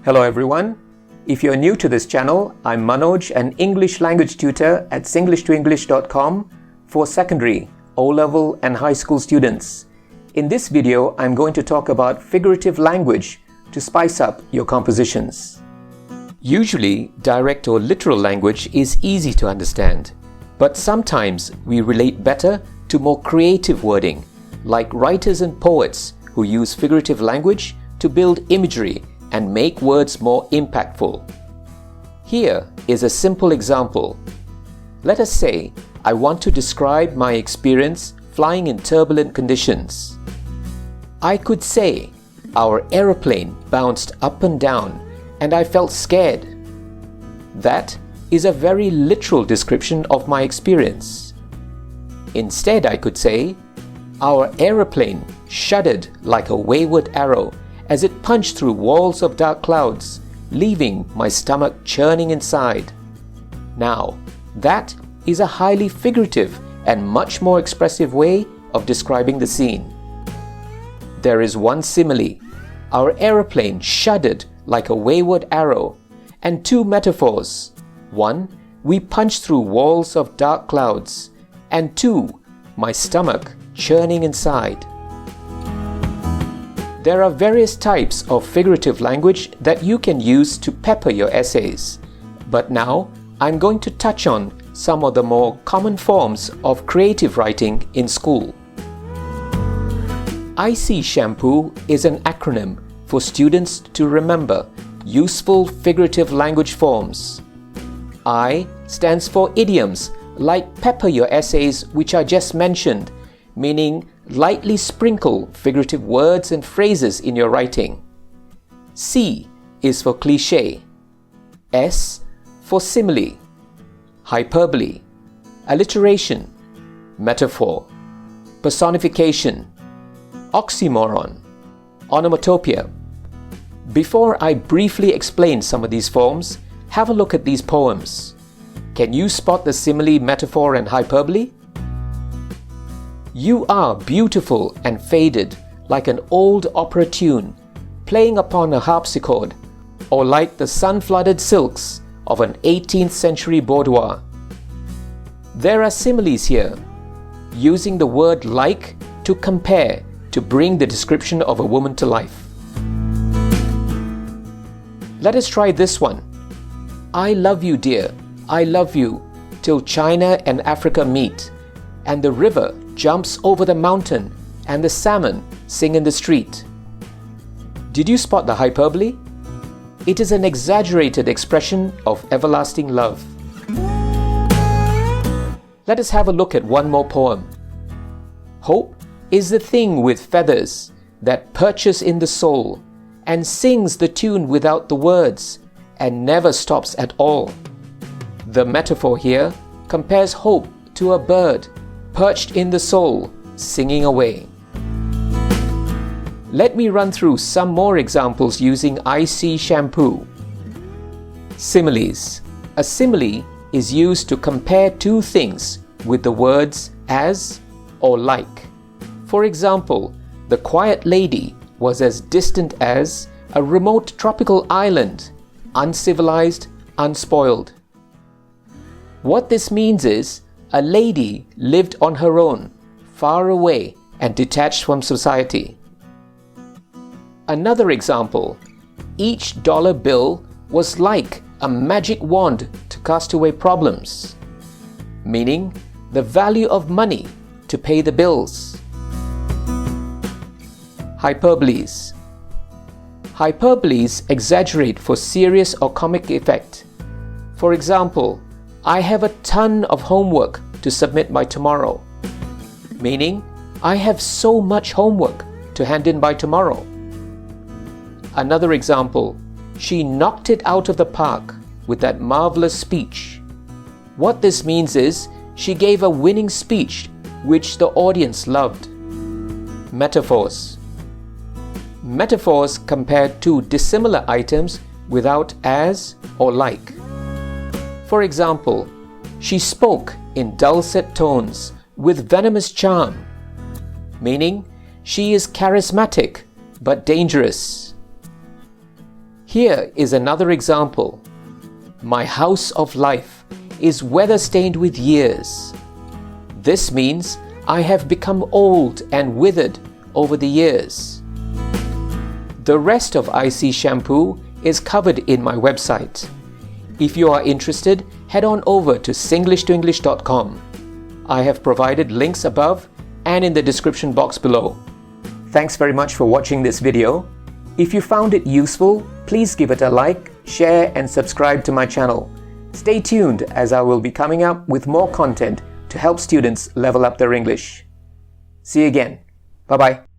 Hello everyone. If you're new to this channel, I'm Manoj, an English language tutor at singlishtoenglish.com for secondary, O-level and high school students. In this video, I'm going to talk about figurative language to spice up your compositions. Usually, direct or literal language is easy to understand, but sometimes we relate better to more creative wording, like writers and poets who use figurative language to build imagery and make words more impactful. Here is a simple example. Let us say I want to describe my experience flying in turbulent conditions. I could say, our aeroplane bounced up and down and I felt scared. That is a very literal description of my experience. Instead, I could say, our aeroplane shuddered like a wayward arrow as it punched through walls of dark clouds, leaving my stomach churning inside. Now, that is a highly figurative and much more expressive way of describing the scene. There is one simile. Our aeroplane shuddered like a wayward arrow, and two metaphors. One, we punched through walls of dark clouds, and two, my stomach churning inside. There are various types of figurative language that you can use to pepper your essays, but now I'm going to touch on some of the more common forms of creative writing in school. I.C.H.A.M.P.O.O is an acronym for students to remember useful figurative language forms. I stands for idioms like pepper your essays, which I just mentioned, meaning lightly sprinkle figurative words and phrases in your writing. C is for cliché. S for simile, hyperbole, alliteration, metaphor, personification, oxymoron, onomatopoeia. Before I briefly explain some of these forms, have a look at these poems. Can you spot the simile, metaphor, and hyperbole? You are beautiful and faded, like an old opera tune, playing upon a harpsichord, or like the sun-flooded silks of an 18th century boudoir. There are similes here, using the word like to compare to bring the description of a woman to life. Let us try this one. I love you, dear, I love you, till China and Africa meet, and the river jumps over the mountain and the salmon sing in the street. Did you spot the hyperbole? It is an exaggerated expression of everlasting love. Let us have a look at one more poem. Hope is the thing with feathers that perches in the soul and sings the tune without the words and never stops at all. The metaphor here compares hope to a bird perched in the soul, singing away. Let me run through some more examples using I.C.H.A.M.P.O.O. Similes. A simile is used to compare two things with the words as or like. For example, the quiet lady was as distant as a remote tropical island, uncivilized, unspoiled. What this means is, a lady lived on her own, far away and detached from society. Another example, each dollar bill was like a magic wand to cast away problems, meaning the value of money to pay the bills. Hyperboles. Hyperboles exaggerate for serious or comic effect. For example, I have a ton of homework to submit by tomorrow, meaning I have so much homework to hand in by tomorrow. Another example, she knocked it out of the park with that marvelous speech. What this means is she gave a winning speech which the audience loved. Metaphors. Metaphors compare two dissimilar items without as or like. For example, she spoke in dulcet tones with venomous charm, meaning she is charismatic but dangerous. Here is another example. My house of life is weather-stained with years. This means I have become old and withered over the years. The rest of I.C.S.H.A.M.P.O.O is covered in my website. If you are interested, head on over to singlishtoenglish.com. I have provided links above and in the description box below. Thanks very much for watching this video. If you found it useful, please give it a like, share and subscribe to my channel. Stay tuned as I will be coming up with more content to help students level up their English. See you again. Bye-bye.